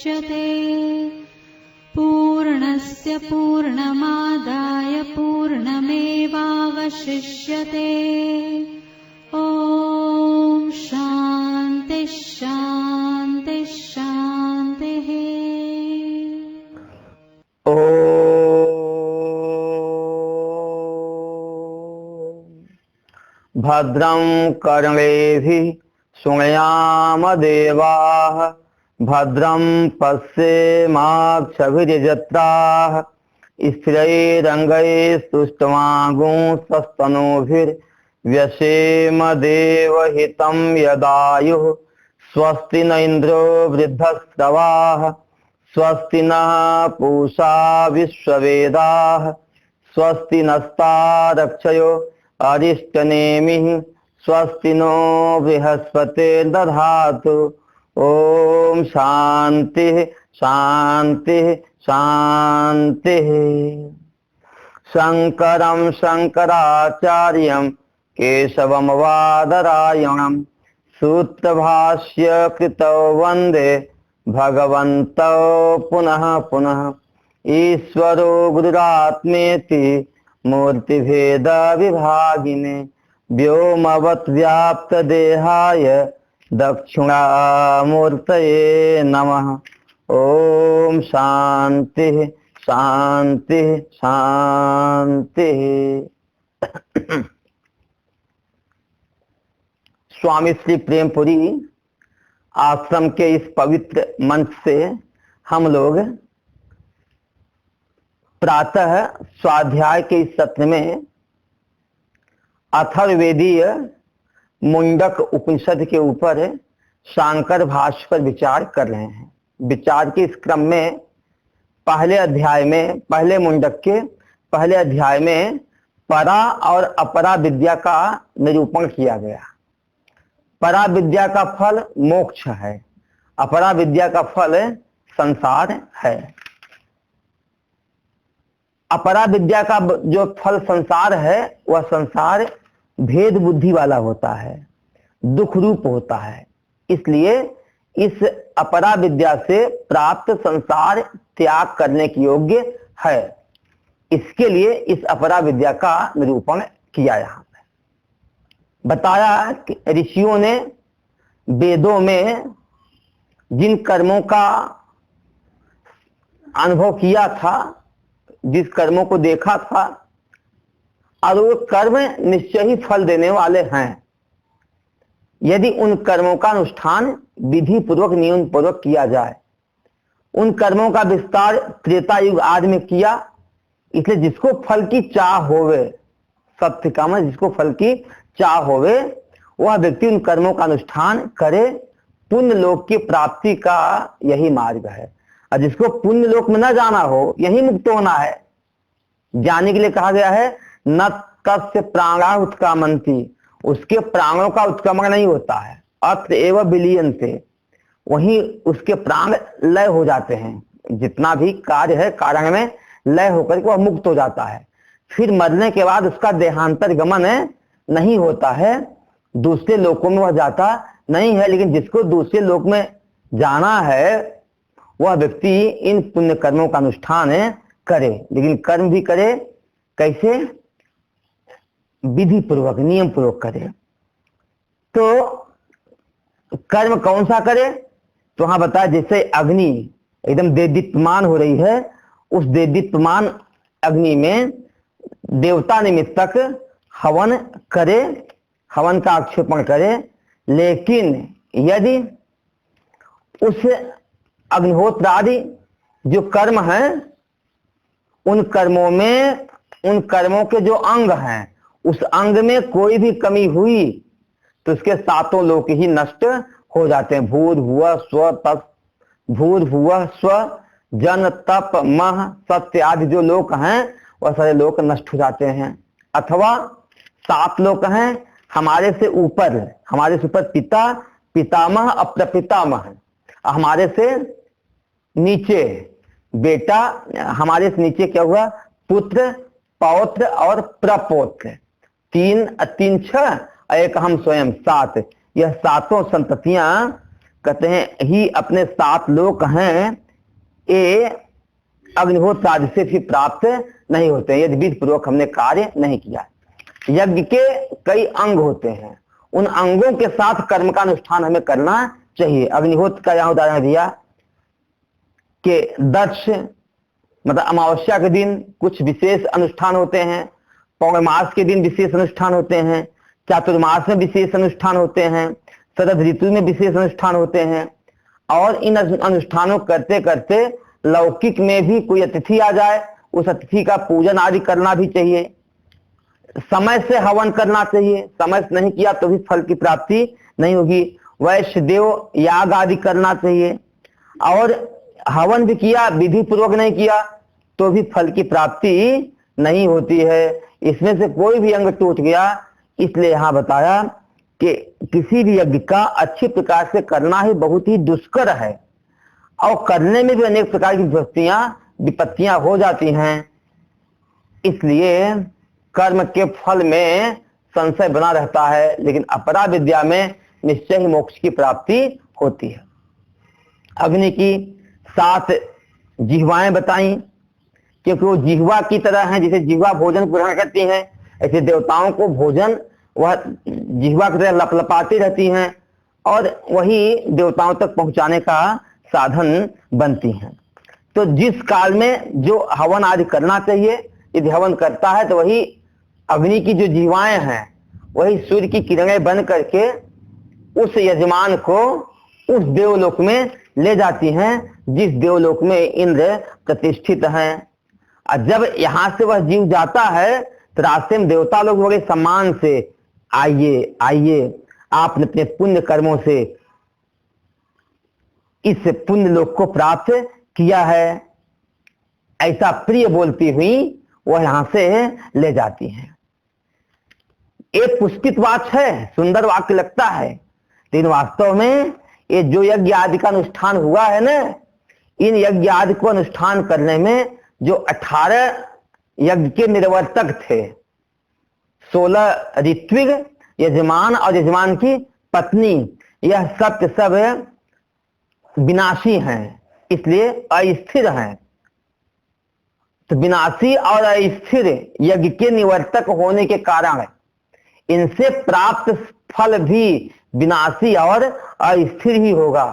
मुच्यते। पूर्णस्य पूर्णमादाय पूर्णमेवावशिष्यते। ॐ शान्ति शान्ति शान्तिः। भद्रं कर्णेभिः शृणुयाम देवाः। भद्रं पश्येमाक्षभिर्यजत्राः। स्थिरैरङ्गैस्तुष्टुवागुंसस्तनूभिर्व्यसेम देवहितं यदायुः। स्वस्ति न इन्द्रो वृद्धश्रवाः। स्वस्ति नः पूषा विश्ववेदाः। स्वस्ति नस्तारक्षयो अरिष्टनेमिः। स्वस्ति नो बृहस्पतिर्दधातु। ओम शांति शांति शांति। शंकरं शंकराचार्यं केशवं बादरायणं सूत्रभाष्य कृतौ वंदे भगवन्तौ पुनः पुनः। ईश्वरो गुरुरात्मेति मूर्तिभेद विभागिने व्योमवत् व्याप्त देहाय दक्षिणामूर्तये नमः। ओम शांति शांति शांति। स्वामी श्री प्रेमपुरी आश्रम के इस पवित्र मंच से हम लोग प्रातः स्वाध्याय के इस सत्र में अथर्ववेदीय मुंडक उपनिषद के ऊपर शांकर भाष्य पर विचार कर रहे हैं। विचार के इस क्रम में पहले मुंडक के पहले अध्याय में परा और अपरा विद्या का निरूपण किया गया। परा विद्या का फल मोक्ष है, अपरा विद्या का फल संसार है। अपरा विद्या का जो फल संसार है वह संसार भेद बुद्धि वाला होता है, दुख रूप होता है। इसलिए इस अपरा विद्या से प्राप्त संसार त्याग करने के योग्य है। इसके लिए इस अपरा विद्या का निरूपण किया। यहाँ पे बताया कि ऋषियों ने वेदों में जिन कर्मों का अनुभव किया था, जिस कर्मों को देखा था, और वो कर्म निश्चय ही फल देने वाले हैं यदि उन कर्मों का अनुष्ठान विधि पूर्वक नियम पूर्वक किया जाए। उन कर्मों का विस्तार त्रेता युग आदि में किया। इसलिए जिसको फल की चाह होवे, सत्य काम, जिसको फल की चाह होवे वह व्यक्ति उन कर्मों का अनुष्ठान करे। पुण्य लोक की प्राप्ति का यही मार्ग है। और जिसको पुण्य लोक में न जाना हो, यही मुक्त होना है। जाने के लिए कहा गया है न तस्य प्राणा उत्कामन्ति, उसके प्राणों का उत्क्रमण नहीं होता है। अत्र एव विलीयन्ते, वहीं उसके प्राण लय हो जाते हैं। जितना भी कार्य है कारण में लय होकर के वह मुक्त हो जाता है। फिर मरने के बाद उसका देहांतर गमन नहीं होता है, दूसरे लोकों में वह जाता नहीं है। लेकिन जिसको दूसरे लोक में जाना है वह व्यक्ति इन पुण्य कर्मों का अनुष्ठान करे। लेकिन कर्म भी करे कैसे? विधि पूर्वक, नियम पूर्वक करे। तो कर्म कौन सा करे? तो वहां बताया जैसे अग्नि एकदम देदीप्यमान हो रही है, उस देदीप्यमान अग्नि में देवता निमित्तक हवन करे, हवन का आक्षेपण करे। लेकिन यदि उस अग्निहोत्र आदि जो कर्म हैं, उन कर्मों के जो अंग हैं, उस अंग में कोई भी कमी हुई तो उसके सातों लोक ही नष्ट हो जाते हैं। भूर्भुवः स्वः तत्, भूर्भुवः स्वः जन तप मह सत्य आदि जो लोक हैं वह सारे लोक नष्ट हो जाते हैं। अथवा 7 लोक हैं हमारे से ऊपर पिता, पितामह, अप्रपितामह, हमारे से नीचे बेटा, हमारे से नीचे क्या हुआ? पुत्र, पौत्र और प्रपौत्र। 3 3 6 एक हम स्वयं 7। यह सातों संततियां कहते हैं ही अपने 7 लोक हैं, ये अग्निहोत्र आदि से भी प्राप्त नहीं होते हैं यदि विधि पूर्वक हमने कार्य नहीं किया। यज्ञ के कई अंग होते हैं, उन अंगों के साथ कर्म का अनुष्ठान हमें करना चाहिए। अग्निहोत्र का यहाँ उदाहरण दिया कि दक्ष मतलब अमावस्या के दिन कुछ विशेष अनुष्ठान होते हैं, पौर्णमास के दिन विशेष अनुष्ठान होते हैं, चातुर्मास में विशेष अनुष्ठान होते हैं, शरद ऋतु में विशेष अनुष्ठान होते हैं। और इन अनुष्ठानों करते करते लौकिक में भी कोई अतिथि आ जाए, उस अतिथि का पूजन आदि करना भी चाहिए। समय से हवन करना चाहिए, समय से नहीं किया तो भी फल की प्राप्ति नहीं होगी। वैश्य देव याग आदि करना चाहिए, और हवन भी किया विधि पूर्वक नहीं किया तो भी फल की प्राप्ति नहीं होती है। इसमें से कोई भी अंग टूट गया, इसलिए यहां बताया कि किसी भी यज्ञ का अच्छी प्रकार से करना ही बहुत ही दुष्कर है, और करने में भी अनेक प्रकार की विपत्तियां हो जाती हैं। इसलिए कर्म के फल में संशय बना रहता है, लेकिन अपरा विद्या में निश्चय ही मोक्ष की प्राप्ति होती है। अग्नि की 7 जिह्वाएं बताई, क्योंकि वो जिह्वा की तरह हैं। जैसे जिह्वा भोजन ग्रहण करती है, ऐसे देवताओं को भोजन वह जिह्वा की तरह लपलपाती रहती हैं, और वही देवताओं तक पहुंचाने का साधन बनती हैं। तो जिस काल में जो हवन आदि करना चाहिए, यदि हवन करता है तो वही अग्नि की जो जिह्वाएं हैं वही सूर्य की किरणें बन करके उस यजमान को उस देवलोक में ले जाती हैं जिस देवलोक में इंद्र प्रतिष्ठित हैं। और जब यहां से वह जीव जाता है तो रास्ते में देवता लोग बड़े सम्मान से आइए आइए, आपने अपने पुण्य कर्मों से इस पुण्य लोक को प्राप्त किया है, ऐसा प्रिय बोलती हुई वह यहां से ले जाती हैं। एक पुष्पित वाक्य है, सुंदर वाक्य लगता है, लेकिन वास्तव में ये जो यज्ञ आदि का अनुष्ठान हुआ है ना, इन यज्ञ आदि को अनुष्ठान करने में जो 18 यज्ञ के निर्वर्तक थे, 16 ऋत्विग, यजमान और यजमान की पत्नी, यह सब के सब विनाशी हैं, इसलिए अस्थिर हैं। तो विनाशी और अस्थिर यज्ञ के निवर्तक होने के कारण इनसे प्राप्त फल भी विनाशी और अस्थिर ही होगा।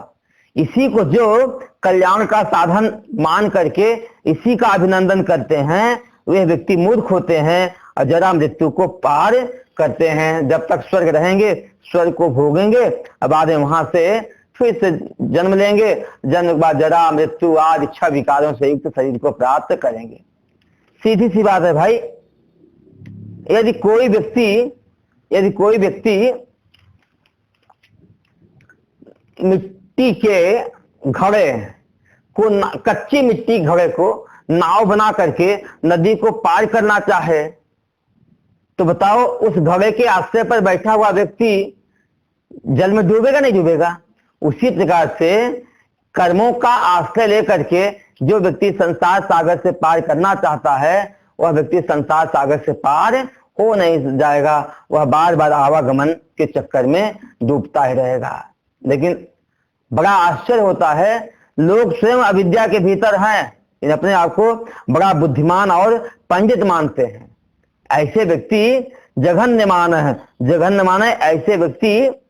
इसी को जो कल्याण का साधन मान करके इसी का अभिनंदन करते हैं, वे व्यक्ति मूर्ख होते हैं और जरा मृत्यु को पार करते हैं। जब तक स्वर्ग रहेंगे स्वर्ग को भोगेंगे, अब बाद में वहां से फिर से जन्म लेंगे, जन्म के बाद जरा मृत्यु आदि 6 विकारों से युक्त शरीर को प्राप्त करेंगे। सीधी सी बात है भाई। यदि कोई व्यक्ति मिट्टी के घड़े को, कच्ची मिट्टी घड़े को नाव बना करके नदी को पार करना चाहे, तो बताओ उस घड़े के आश्रय पर बैठा हुआ व्यक्ति जल में डूबेगा नहीं डूबेगा? उसी प्रकार से कर्मों का आश्रय लेकर के जो व्यक्ति संसार सागर से पार करना चाहता है, वह व्यक्ति संसार सागर से पार हो नहीं जाएगा, वह बार बार आवागमन के चक्कर में डूबता ही रहेगा। लेकिन बड़ा आश्चर्य होता है, लोग स्वयं अविद्या के भीतर हैं, इन अपने आप को बड़ा बुद्धिमान और पंडित मानते हैं। ऐसे व्यक्ति जघन्य माने ऐसे व्यक्ति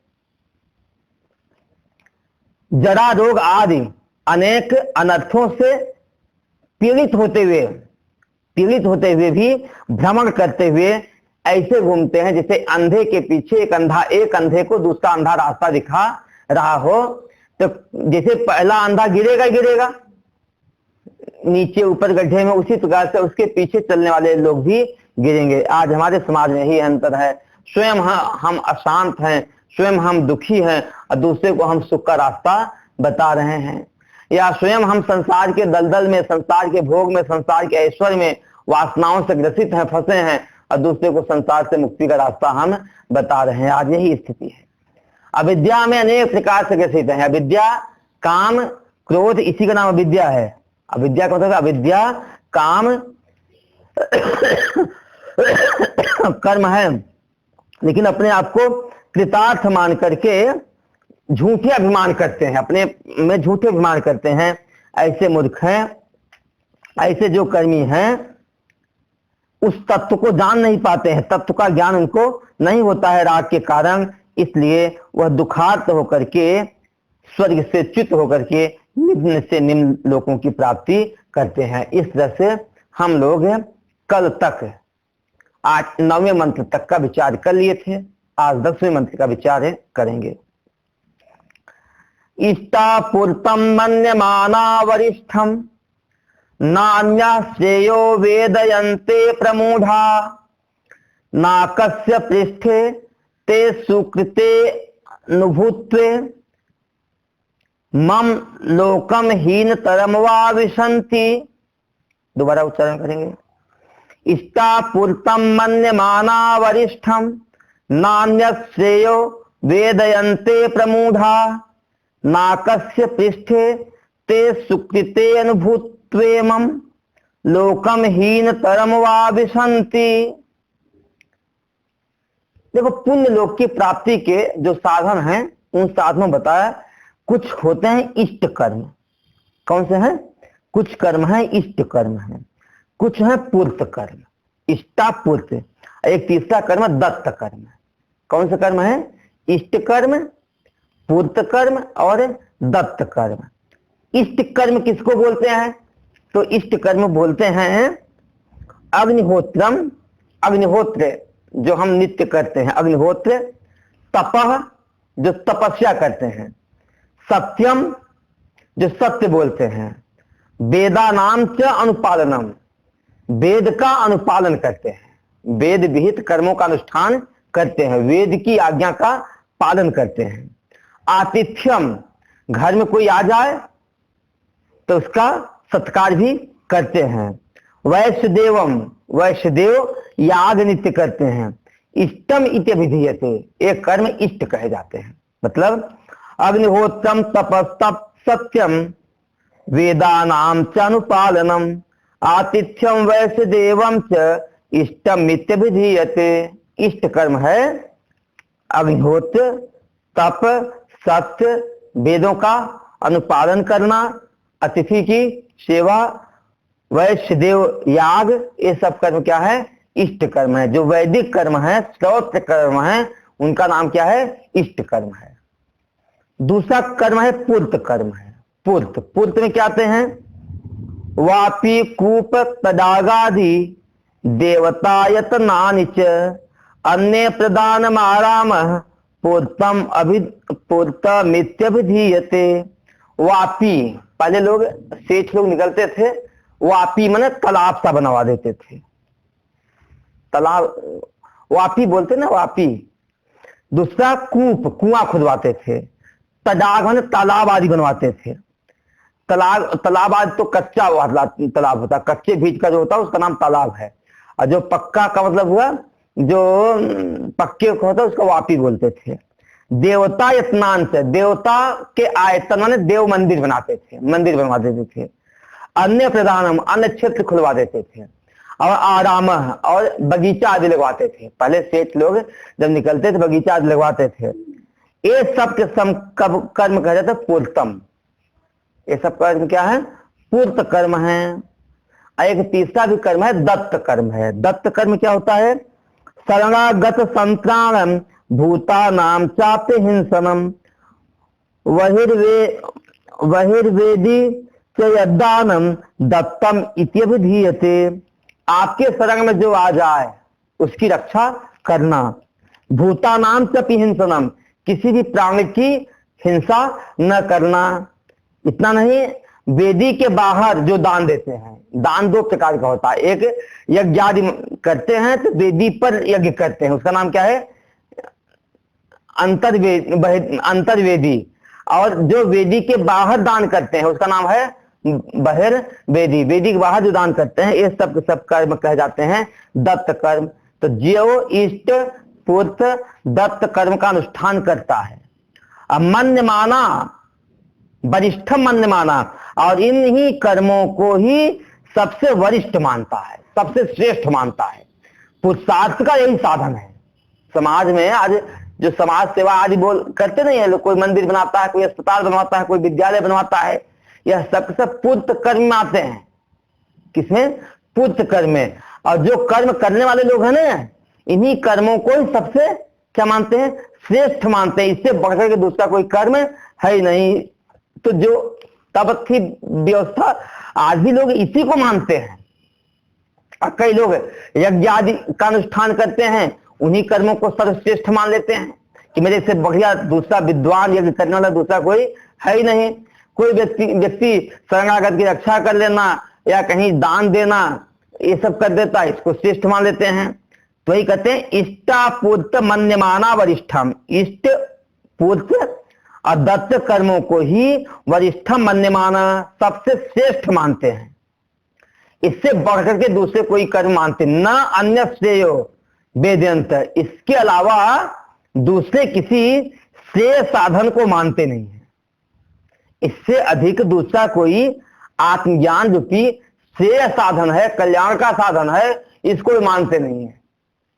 जरा रोग आदि अनेक अनर्थों से पीड़ित होते हुए भी भ्रमण करते हुए ऐसे घूमते हैं जैसे अंधे के पीछे एक अंधे को दूसरा अंधा रास्ता दिखा रहा हो। तो जैसे पहला अंधा गिरेगा नीचे ऊपर गड्ढे में, उसी प्रकार से उसके पीछे चलने वाले लोग भी गिरेंगे। आज हमारे समाज में ही अंतर है, स्वयं हम अशांत हैं, स्वयं हम दुखी हैं और दूसरे को हम सुख का रास्ता बता रहे हैं, या स्वयं हम संसार के दलदल में, संसार के भोग में, संसार के ऐश्वर्य में वासनाओं से ग्रसित हैं, फंसे हैं, और दूसरे को संसार से मुक्ति का रास्ता हम बता रहे हैं। आज यही स्थिति है। अविद्या में अनेक प्रकार से ग्रसित है। अविद्या, काम, क्रोध, इसी का नाम अविद्या है। अविद्या का मतलब अविद्या काम कर्म है, लेकिन अपने आप को कृतार्थ मान करके झूठे अभिमान करते हैं, अपने में झूठे अभिमान करते हैं, ऐसे मूर्ख हैं, ऐसे जो कर्मी हैं उस तत्व को जान नहीं पाते हैं, तत्व का ज्ञान उनको नहीं होता है राग के कारण, इसलिए वह दुखार्त होकर के स्वर्ग से च्युत होकर के निम्न से निम्न लोकों की प्राप्ति करते हैं। इस तरह से हम लोग कल तक 9वें मंत्र तक का विचार कर लिए थे, आज 10वें मंत्र का विचार करेंगे। इष्टापूर्तम मन्यमाना वरिष्ठम नान्या श्रेयो वेदयन्ते प्रमूढ़ा नाकस्य पृष्ठे ते सुकृते अनुभूत्वे मम लोकम हीनतरम वा विशन्ति। दोबारा उच्चारण करेंगे। इष्टापूर्तम मन्यमाना वरिष्ठम नान्य श्रेयो वेदयन्ते प्रमूढ़ा नाकस्य पृष्ठे ते सुकृते अनुभूत्वे मम लोकम हीनतरम वा विशन्ति। देखो, पुण्य लोक की प्राप्ति के जो साधन हैं उन साधनों बताया। कुछ होते हैं इष्ट कर्म। कौन से हैं? कुछ कर्म हैं इष्ट कर्म हैं, कुछ है पूर्त कर्म, इष्टापूर्त। एक तीसरा कर्म दत्त कर्म है। कौन सा कर्म है? इष्ट कर्म, पूर्त कर्म और दत्त कर्म। इष्ट कर्म किसको बोलते हैं? तो इष्ट कर्म बोलते हैं अग्निहोत्रम, अग्निहोत्र जो हम नित्य करते हैं, अग्निहोत्र। तपः जो तपस्या करते हैं, सत्यम जो सत्य बोलते हैं, वेदा नाम च अनुपालनम वेद का अनुपालन करते हैं, वेद विहित कर्मों का अनुष्ठान करते हैं, वेद की आज्ञा का पालन करते हैं। आतिथ्यम घर में कोई आ जाए तो उसका सत्कार भी करते हैं। वैश्यदेवम वैश्यदेव याग नित्य करते हैं। इष्टम इत्य विधीयते एक कर्म इष्ट कहे जाते हैं। मतलब अग्निहोत्रम तपस्तप सत्यम वेदानाम च अनुपालनम आतिथ्यम वैश्यदेवम च इष्टम इत्य विधीयते। इष्ट कर्म है अग्निहोत्र, तप, सत्य, वेदों का अनुपालन करना, अतिथि की सेवा, वैश्यदेव याग, ये सब कर्म क्या है? इष्ट कर्म है। जो वैदिक कर्म है, श्रौत्र कर्म है, उनका नाम क्या है? इष्ट कर्म है। दूसरा कर्म है पूर्त कर्म है। पूर्त पूर्त में क्या आते हैं? वापी कूप तडागादि देवतायतनानि च अन्य प्रदान आराम पूर्तम पूर्तमित्यभिधीयते। वापी, पहले लोग सेठ लोग निकलते थे, वापी माने तालाब सा बनवा देते थे, तालाब वापी बोलते ना, वापी। दूसरा कूप, कुआं खुदवाते थे। तडाग माने तालाब आदि बनवाते थे। तालाब आदि तो कच्चा तालाब होता, कच्चे बीज का जो होता है उसका नाम तालाब है, और जो पक्का का मतलब हुआ जो पक्के को होता है उसका वापी बोलते थे। देवता यत्नान से देवता के आयतन माने देव मंदिर बनाते थे, मंदिर बनवा देते थे। अन्य प्रधानम अन्य क्षेत्र खुलवा देते थे। और आराम और बगीचा आदि लगवाते थे। पहले सेठ लोग जब निकलते थे बगीचा आदि लगवाते थे। ये सब के कर्म कहा जाता है पूर्तम। ये सब कर्म क्या है? पूर्त कर्म है। एक तीसरा भी कर्म है दत्त कर्म है। दत्त कर्म क्या होता है? शरणागत संत्राणम भूता नाम चाप्य हिंसनम वहिर्वेदी यदानम दत्तम इत्यभिधीयते। आपके शरण में जो आ जाए उसकी रक्षा करना। भूता नाम चाप्य हिंसनम किसी भी प्राणी की हिंसा न करना। इतना नहीं, वेदी के बाहर जो दान देते हैं, दान दो प्रकार का होता है। एक यज्ञ आदि करते हैं तो वेदी पर यज्ञ करते हैं, उसका नाम क्या है? अंतर्वेदी। और जो वेदी के बाहर दान करते हैं उसका नाम है बहिर्वेदी। वेदी के बाहर जो दान करते हैं ये सब कर्म कहे जाते हैं दत्त कर्म। तो जो इष्ट पूर्त दत्त कर्म का अनुष्ठान करता है, अब मन्य माना, वरिष्ठ मन्य माना, और इन ही कर्मों को ही सबसे वरिष्ठ मानता है, सबसे श्रेष्ठ मानता है। पुरुषार्थ का यही साधन है। समाज में आज जो समाज सेवा आदि बोल करते नहीं है लोग, कोई मंदिर बनाता है, कोई अस्पताल बनवाता है, कोई विद्यालय बनवाता है, यह सब पूर्त कर्म में आते हैं। किसमें? पूर्त कर्म में। और जो कर्म करने वाले लोग हैं ना, इन्हीं कर्मों को ही सबसे क्या मानते हैं? श्रेष्ठ मानते हैं। इससे बढ़कर के दूसरा कोई कर्म है ही नहीं। तो जो तब थी व्यवस्था, आज भी लोग इसी को मानते हैं। और कई लोग यज्ञ आदि का अनुष्ठान करते हैं, उन्हीं कर्मों को सर्वश्रेष्ठ मान लेते हैं कि मेरे से बढ़िया दूसरा विद्वान यज्ञ करने वाला दूसरा कोई है ही नहीं। कोई व्यक्ति शरणागत की रक्षा कर लेना या कहीं दान देना, ये सब कर देता है, इसको श्रेष्ठ मान लेते हैं। तो वही कहते हैं इष्टापूर्त मन्यमाना वरिष्ठम। इष्ट पूर्त और दत्त कर्मों को ही वरिष्ठम मन्यमाना, सबसे श्रेष्ठ मानते हैं। इससे बढ़कर के दूसरे कोई कर्म मानते न अन्य श्रेयो वेदयंत, इसके अलावा दूसरे किसी श्रेय साधन को मानते नहीं है। इससे अधिक दूसरा कोई आत्मज्ञान जो कि श्रेय साधन है, कल्याण का साधन है, इसको मानते नहीं है।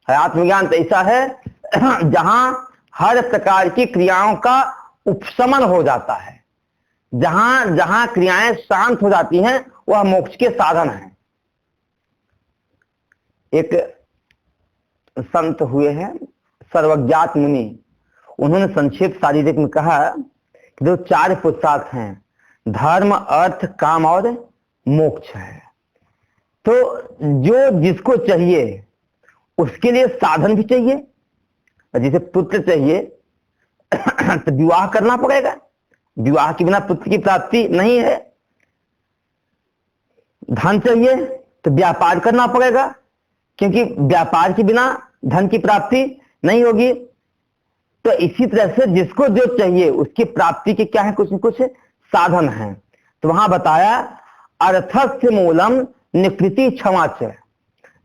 आत्मज्ञान तो ऐसा है जहां हर प्रकार की क्रियाओं का उपशमन हो जाता है, जहां जहां क्रियाएं शांत हो जाती हैं, वह मोक्ष के साधन है। एक संत हुए हैं सर्वज्ञात मुनि, उन्होंने संक्षेप शारीरिक में कहा कि जो 4 पुरुषार्थ हैं, धर्म, अर्थ, काम और मोक्ष है। तो जो जिसको चाहिए उसके लिए साधन भी चाहिए। जैसे पुत्र चाहिए तो विवाह करना पड़ेगा, विवाह के बिना पुत्र की प्राप्ति नहीं है। धन चाहिए तो व्यापार करना पड़ेगा, क्योंकि व्यापार के बिना धन की प्राप्ति नहीं होगी। तो इसी तरह से जिसको जो चाहिए उसकी प्राप्ति के क्या है? कुछ न कुछ साधन है। तो वहां बताया अर्थस्य मूलम निकृति क्षमा च।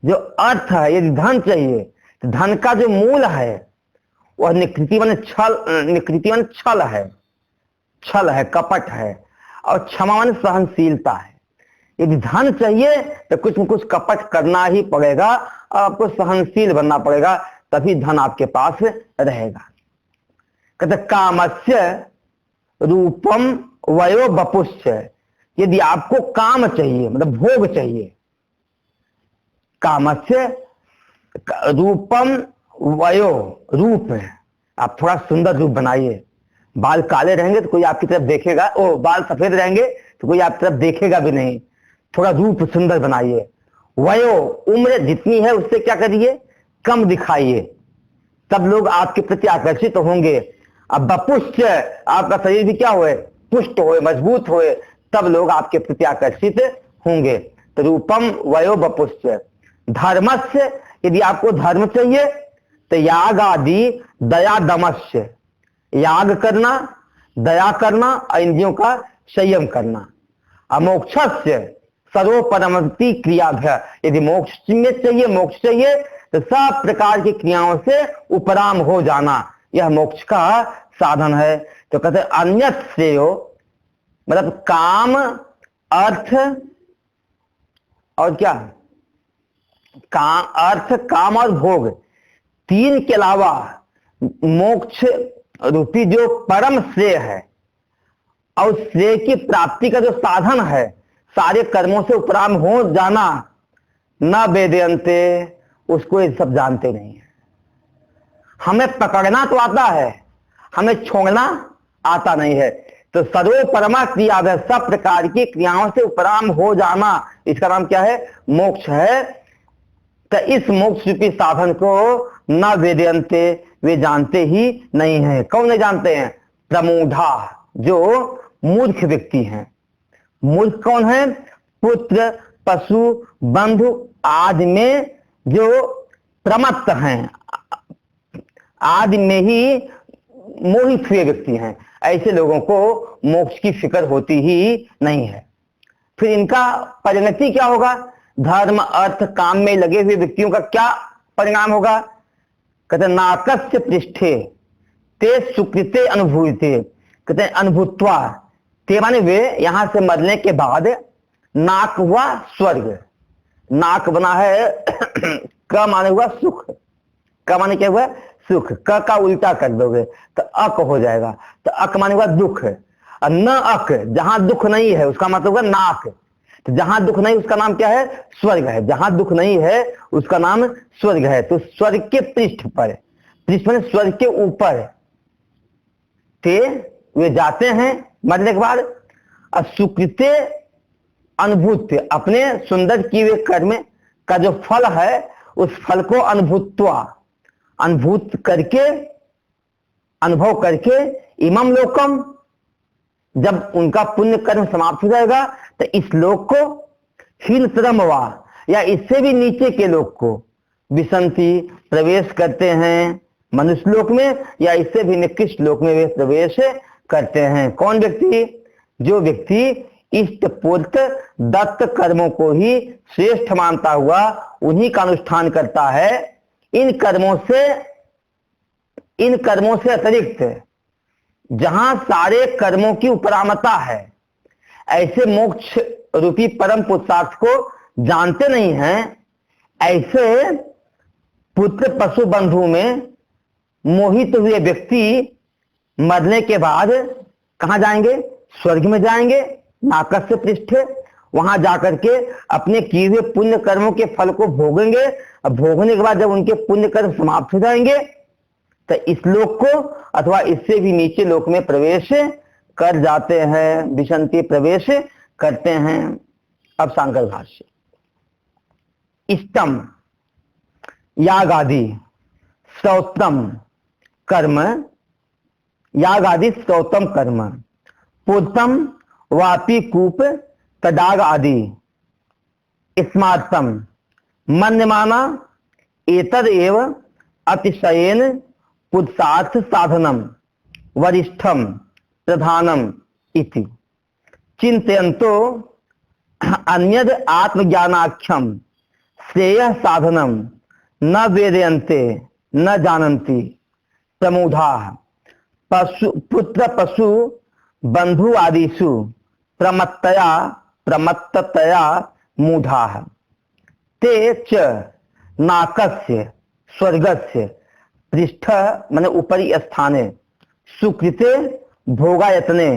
जो अर्थ है, यदि धन चाहिए तो धन का जो मूल है वह निकृति माने छल, निकृति माने छल है, छल है, कपट है। और क्षमा माने सहनशीलता है। यदि धन चाहिए तो कुछ न कुछ कपट करना ही पड़ेगा, आपको सहनशील बनना पड़ेगा, तभी धन आपके पास रहेगा। कहते कामस्य रूपम वयो बपुश्च। यदि आपको काम चाहिए मतलब भोग चाहिए, कामस्य रूपम वयो, रूप है, आप थोड़ा सुंदर रूप बनाइए। बाल काले रहेंगे तो कोई आपकी तरफ देखेगा, ओ बाल सफेद रहेंगे तो कोई आपकी तरफ देखेगा भी नहीं। थोड़ा रूप सुंदर बनाइए। वयो, उम्र जितनी है उससे क्या करिए? कम दिखाइए, तब लोग आपके प्रति आकर्षित होंगे। अब बपुष्ट, आपका शरीर भी क्या होए? पुष्ट होए, मजबूत होए, तब लोग आपके प्रति आकर्षित होंगे। तो रूपम वयो बपुष्ट। धर्मस्य, यदि आपको धर्म चाहिए तो याग आदि दया दमस्य, याग करना, दया करना और इंद्रियों का संयम करना। अमोक्षस्य सर्वोपरमति क्रियाभ्य, यदि मोक्ष चाहिए, मोक्ष चाहिए तो सब प्रकार की क्रियाओं से उपराम हो जाना, यह मोक्ष का साधन है। तो कहते हैं अन्यत् श्रेयो, मतलब काम, अर्थ और क्या? काम, अर्थ, काम और भोग, 3 के अलावा मोक्ष रूपी जो परम श्रेय है और श्रेय की प्राप्ति का जो साधन है, सारे कर्मों से उपराम हो जाना, न वेदयंते, उसको ये सब जानते नहीं है। हमें पकड़ना तो आता है, हमें छोड़ना आता नहीं है। तो सर्वोपरमा क्रिया है, सब प्रकार की क्रियाओं से उपराम हो जाना, इसका नाम क्या है? मोक्ष है। तो इस मोक्ष रूपी साधन को न वेदयंते, वे जानते ही नहीं है। कौन नहीं जानते हैं? प्रमूढ़ा, जो मूर्ख व्यक्ति हैं। मूर्ख कौन है? पुत्र, पशु, बंधु आदि में जो प्रमत्त हैं, आदि में ही मोहित हुए व्यक्ति हैं, ऐसे लोगों को मोक्ष की फिक्र होती ही नहीं है। फिर इनका परिणति क्या होगा? धर्म, अर्थ, काम में लगे हुए व्यक्तियों का क्या परिणाम होगा? कहते नाकस्य पृष्ठे ते सुकृते अनुभूते। कहते अनुभूत्वा, ते माने वे, यहां से मरने के बाद नाक हुआ स्वर्ग, नाक बना है क माने हुआ सुख, क माने क्या हुआ? सुख, क का उल्टा कर दोगे तो अक हो जाएगा। तो अक माने हुआ दुख, और न अक, जहां दुख नहीं है उसका मतलब होगा नाक। तो जहां दुख नहीं उसका नाम क्या है? स्वर्ग है। जहां दुख नहीं है उसका नाम स्वर्ग है। तो स्वर्ग के पृष्ठ पर, पृष्ठ में स्वर्ग के ऊपर ते वे जाते हैं मरने के बाद, और सुकृते अनुभूत, अपने सुंदर किए हुए कर्म का जो फल है उस फल को अनुभूत करके, अनुभव करके, इमम लोकम, जब उनका पुण्य कर्म समाप्त हो जाएगा तो इस लोक को, हीनतरम वा, या इससे भी नीचे के लोक को, विसंति, प्रवेश करते हैं मनुष्य लोक में, या इससे भी निकृष्ट लोक में वे प्रवेश करते हैं। कौन व्यक्ति? जो व्यक्ति इष्ट पूर्त दत्त कर्मों को ही श्रेष्ठ मानता हुआ उन्हीं का अनुष्ठान करता है। इन कर्मों से अतिरिक्त जहां सारे कर्मों की उपरामता है, ऐसे मोक्ष रूपी परम पुरुषार्थ को जानते नहीं हैं, ऐसे पुत्र पशु बंधु में मोहित हुए व्यक्ति मरने के बाद कहां जाएंगे? स्वर्ग में जाएंगे, नाकस से पृष्ठ, वहां जाकर के अपने किए हुए पुण्य कर्मों के फल को भोगेंगे। अब भोगने के बाद जब उनके पुण्य कर्म समाप्त हो जाएंगे तो इस लोक को अथवा इससे भी नीचे लोक में प्रवेश कर जाते हैं, विसंति, प्रवेश करते हैं। अब सांकर भाष्य, इष्टम याग आदि स्तोत्रम कर्म, याग आदि स्तोत्रम कर्म, पूर्तम वापी कूप तडाग आदि स्मार्तम मन्यमाना एतद एव अतिशयेन पुरुषार्थ साधनम वरिष्ठम प्रधानम इति चिंतयन्तो अन्यद आत्मज्ञानाख्यम श्रेय साधनम न वेदयन्ते न जानन्ति प्रमुधा पुत्र पशु बंधु आदिषु प्रमत्ततया मूढ़ा ते च नाकस्य स्वर्गस्य पृष्ठ माने उपरि स्थाने सुकृते भोगायतने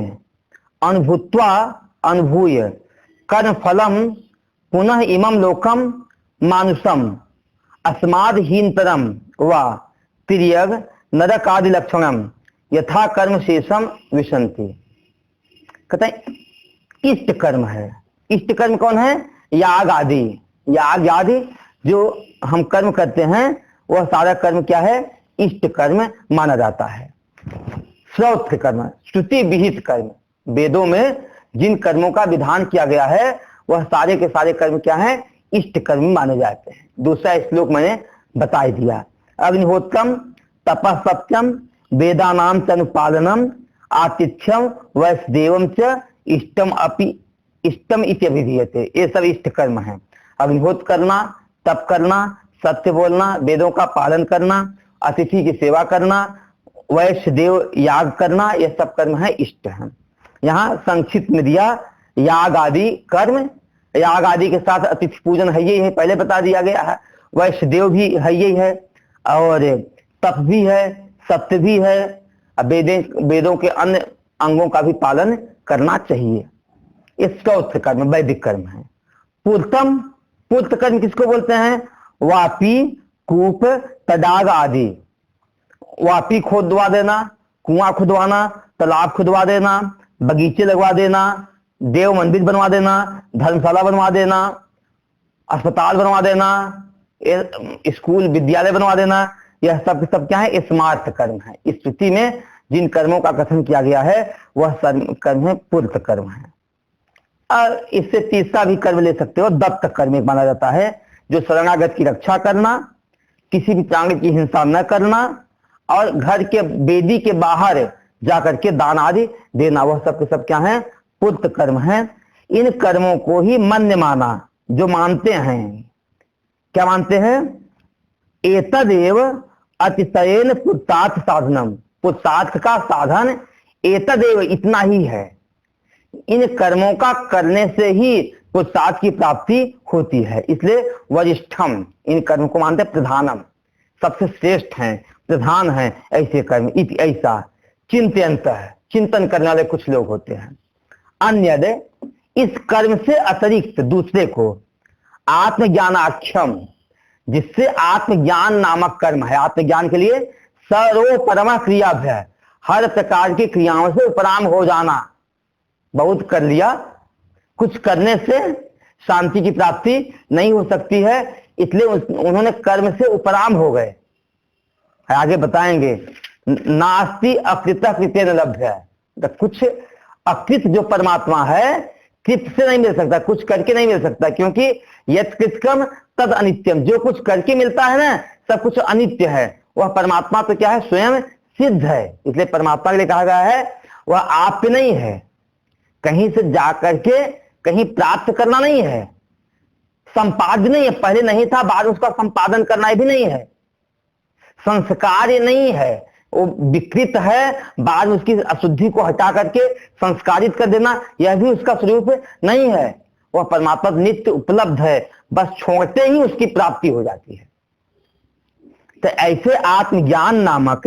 अनुभूय कर्म फलम पुनः इमं लोकम मानुषम अस्मादहीनतरम व तिर्यग नरकादि लक्षणम यथा कर्म शेषम विशंति। कहते हैं इष्ट कर्म है। इष्ट कर्म कौन है? याग आदि। याग आदि जो हम कर्म करते हैं वह सारा कर्म क्या है? इष्ट कर्म माना जाता है। श्रौत कर्म, श्रुति विहित कर्म, वेदों में जिन कर्मों का विधान किया गया है वह सारे के सारे कर्म क्या है? इष्ट कर्म माने जाते हैं। दूसरा श्लोक मैंने बता दिया। अग्निहोत्रम तपः सत्यम वेदानाम च अनुपालनम आतिथ्यम वैष्णदेवम च इष्टम इति अभिधीयते। ये सब इष्ट कर्म है। अग्निहोत्र करना, तप करना, सत्य बोलना, वेदों का पालन करना, अतिथि की सेवा करना, वैष्णदेव याग करना, ये सब कर्म है, इष्ट है। यहाँ संक्षिप्त में दिया याग आदि कर्म। याग आदि के साथ अतिथि पूजन है, यही है, पहले बता दिया गया है। वैष्णदेव भी है, यही है, और तप भी है, सत्य भी है, वेदों के अन्य अंगों का भी पालन करना चाहिए। ये स्तोत्र कर्म वैदिक कर्म है। पूर्तम, पूर्त कर्म किसको बोलते हैं? वापी कूप तडाग आदि। वापी खोदवा देना, कुआं खुदवाना, तालाब खुदवा देना, बगीचे लगवा देना, देव मंदिर बनवा देना, धर्मशाला बनवा देना, अस्पताल बनवा देना, स्कूल विद्यालय बनवा देना, यह सब क्या है? स्मार्त कर्म है। इस स्थिति में जिन कर्मों का कथन किया गया है वह कर्म है, पूर्त कर्म है। और इससे तीसरा भी कर्म ले सकते हो, दत्त कर्म एक माना जाता है, जो शरणागत की रक्षा करना, किसी भी प्राणी की हिंसा न करना, और घर के वेदी के बाहर जाकर के दान आदि देना, वह सब के सब क्या है? पूर्त कर्म है। इन कर्मों को ही मन्य माना, जो मानते हैं। क्या मानते हैं? एतदेव अतिशयेन पुरुषार्थ साधनम, पुरुषार्थ का साधन एतदेव, इतना ही है। इन कर्मों का करने से ही पुरुषार्थ की प्राप्ति होती है। इसलिए वरिष्ठम, इन कर्मों को मानते प्रधानम, सबसे श्रेष्ठ हैं, प्रधान है ऐसे कर्म। ऐसा चिंतयन्तः, चिंतन करने वाले कुछ लोग होते हैं। अन्य, इस कर्म से अतिरिक्त दूसरे को आत्मज्ञानाख्यम, जिससे आत्मज्ञान नामक कर्म है। आत्मज्ञान के लिए सर्वोपरमा क्रिया है, हर प्रकार की क्रियाओं से उपराम हो जाना। बहुत कर लिया, कुछ करने से शांति की प्राप्ति नहीं हो सकती है, इसलिए उन्होंने कर्म से उपराम हो गए। आगे बताएंगे, नास्ति अकृत कृत्य न लभ्य, तो कुछ अकृत जो परमात्मा है कृत से नहीं मिल सकता, कुछ करके नहीं मिल सकता, क्योंकि यत् कृतकम तद अनित्यम, जो कुछ करके मिलता है ना सब कुछ अनित्य है। वह परमात्मा तो क्या है, स्वयं सिद्ध है। इसलिए परमात्मा के लिए कहा गया है वह आप पे नहीं है, कहीं से जा करके कहीं प्राप्त करना नहीं है, संपाद्य नहीं है, पहले नहीं था बाद उसका संपादन करना भी नहीं है, संस्कार नहीं है, वो विकृत है, बाद उसकी अशुद्धि को हटा करके संस्कारित कर देना, यह भी उसका स्वरूप नहीं है। वह परमात्मा नित्य उपलब्ध है, बस छोड़ते ही उसकी प्राप्ति हो जाती है। तो ऐसे आत्मज्ञान नामक,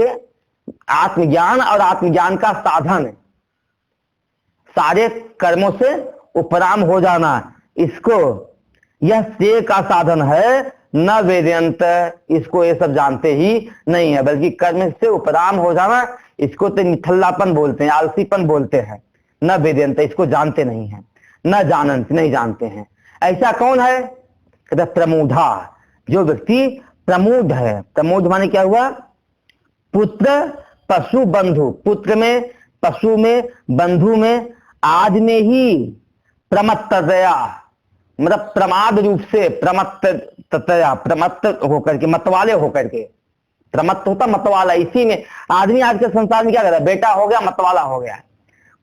आत्मज्ञान और आत्मज्ञान का साधन सारे कर्मों से उपराम हो जाना, इसको यह श्रेय का साधन है। न वेदयंत, इसको ये सब जानते ही नहीं है, बल्कि कर्म से उपराम हो जाना इसको तो निठल्लापन बोलते हैं, आलसीपन बोलते हैं। न वेदयंत, इसको जानते नहीं है, न जानंत, नहीं जानते हैं। ऐसा कौन है? कहते प्रमूढ़ा, जो व्यक्ति प्रमूढ़ है। प्रमूढ़ माने क्या हुआ? पुत्र पशु बंधु, पुत्र में, पशु में, बंधु में, आदि में ही प्रमत्तया, मतलब प्रमाद रूप से, प्रमत्तया, प्रमत्त होकर के, मतवाले होकर के, प्रमत्त होता मतवाला, इसी में आदमी आज के संसार में क्या कर रहा है, बेटा हो गया मतवाला हो गया,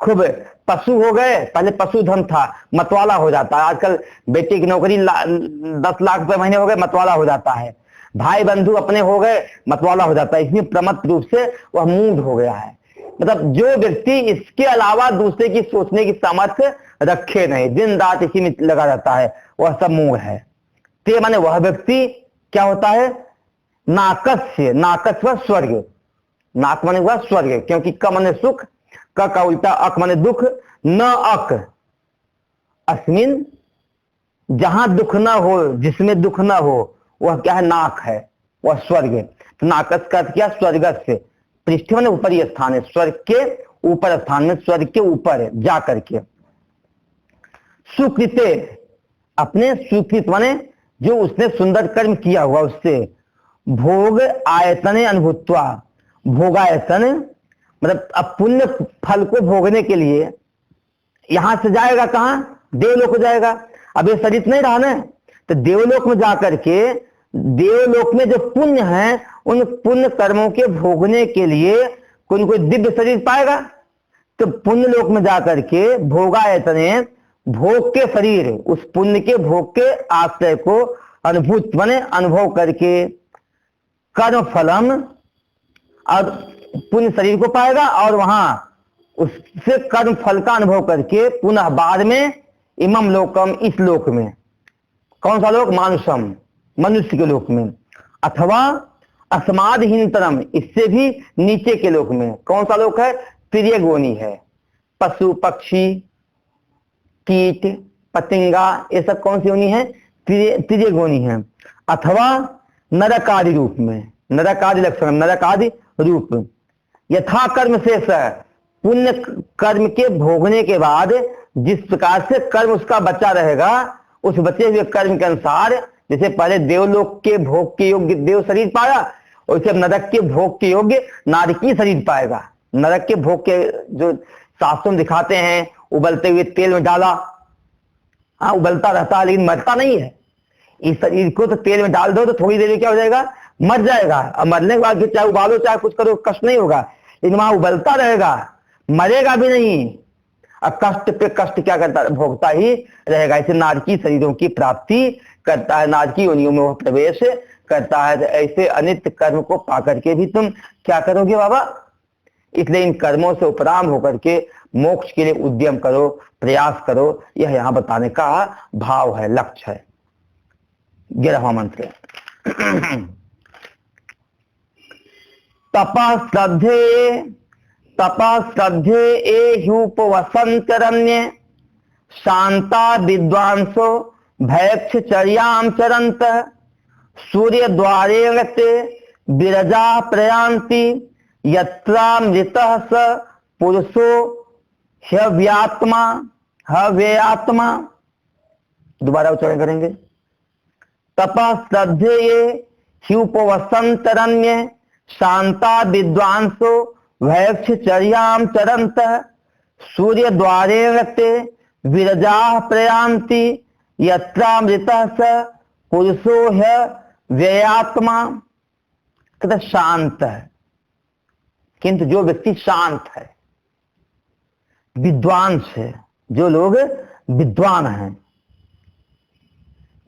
खूब पशु हो गए, पहले पशुधन था मतवाला हो जाता है, आजकल बेटे की नौकरी 10 लाख रुपए महीने हो गए मतवाला हो जाता है, भाई बंधु अपने हो गए मतवाला हो जाता है, इसमें प्रमत्त रूप से वह मूढ़ हो गया है। मतलब जो व्यक्ति इसके अलावा दूसरे की सोचने की सामर्थ्य रखे नहीं, दिन रात इसी में लगा रहता है, वह सब मूढ़ है। ते माने वह व्यक्ति क्या होता है? नाकस्य, नाकस्व स्वर्ग, नाक माने हुआ स्वर्ग, क्योंकि क माने सुख, क का उल्टा अक माने दुख, न अक अस्मिन, जहां दुख न हो, जिसमें दुख न हो, वह क्या है? नाक है, वह स्वर्ग है। तो नाकस का क्या? स्वर्ग से, पृष्ठ माने ऊपरी स्थान है, स्वर्ग के ऊपर स्थान में, स्वर्ग के ऊपर जा करके। सुकृते, अपने सुकृत माने जो उसने सुंदर कर्म किया हुआ उससे, भोग आयतने अनुभूत्वा, भोगायतन मतलब अब पुण्य फल को भोगने के लिए यहां से जाएगा कहां? देवलोक को जाएगा। अब ये शरीर नहीं रहा ना, तो देवलोक में जाकर के, देवलोक में जो पुण्य है उन पुण्य कर्मों के भोगने के लिए कोई दिव्य शरीर पाएगा, तो पुण्य लोक में जाकर के भोगायतने, भोग के शरीर, उस पुण्य के भोग के आश्रय को अनुभूत माने अनुभव करके, कर्म फलम और पुण्य शरीर को पाएगा, और वहां उससे कर्म फल का अनुभव करके पुनः बाद में इमम लोकम, इस लोक में, कौन सा लोक? मानुषम, मनुष्य के लोक में, अथवा अस्मादहीनतरम, इससे भी नीचे के लोक में, कौन सा लोक है? तिर्यगोनी है, पशु पक्षी कीट पतंगा ये सब कौन सी योनि है? तिर्यगोनी है। अथवा नरकादि रूप में, नरकादि लक्षण, नरकादि रूप, यथा कर्म शेष, पुण्य कर्म के भोगने के बाद जिस प्रकार से कर्म उसका बचा रहेगा, उस बचे हुए कर्म के अनुसार, जैसे पहले देवलोक के भोग के योग्य देव शरीर पाया, वैसे नरक के भोग के योग्य नारकीय शरीर पाएगा। नरक के भोग के जो शास्त्रों दिखाते हैं, उबलते हुए तेल में डाला, हाँ उबलता रहता है लेकिन मरता नहीं है। इस शरीर को तो तेल में डाल दो तो थोड़ी देर में क्या हो जाएगा? मर जाएगा। और मरने के बाद चाहे उबालो चाहे कुछ करो कष्ट नहीं होगा, लेकिन वहां उबलता रहेगा, मरेगा भी नहीं, और कष्ट पे कष्ट क्या करता? भोगता ही रहेगा। ऐसे नारकीय शरीरों की प्राप्ति करता है, नारकीय योनियों में वह प्रवेश करता है। ऐसे अनित्य कर्म को पाकर के भी तुम क्या करोगे बाबा? इसलिए इन कर्मों से उपराम होकर के मोक्ष के लिए उद्यम करो, प्रयास करो, यह यहां बताने का भाव है, लक्ष्य है। 11वां मंत्र, तपः श्रद्धे एह्युपवसन्तरण्ये शांता विद्वांसो भैक्षचर्यां चरन्तः सूर्यद्वारेण ते विरजा प्रयान्ति यत्रामृतः स पुरुषो हव्यात्मा। दोबारा उच्चारण करेंगे। तपः श्रद्धेये ह्युपवसन्तरण्ये शांता विद्वांसो भैक्षचर्यां चरन्तः सूर्यद्वारेण ते विरजा प्रयान्ति यत्रामृतः स पुरुषो व्ययात्मा। कहता शांत है, किंतु जो व्यक्ति शांत है, विद्वांस है, जो लोग विद्वान हैं,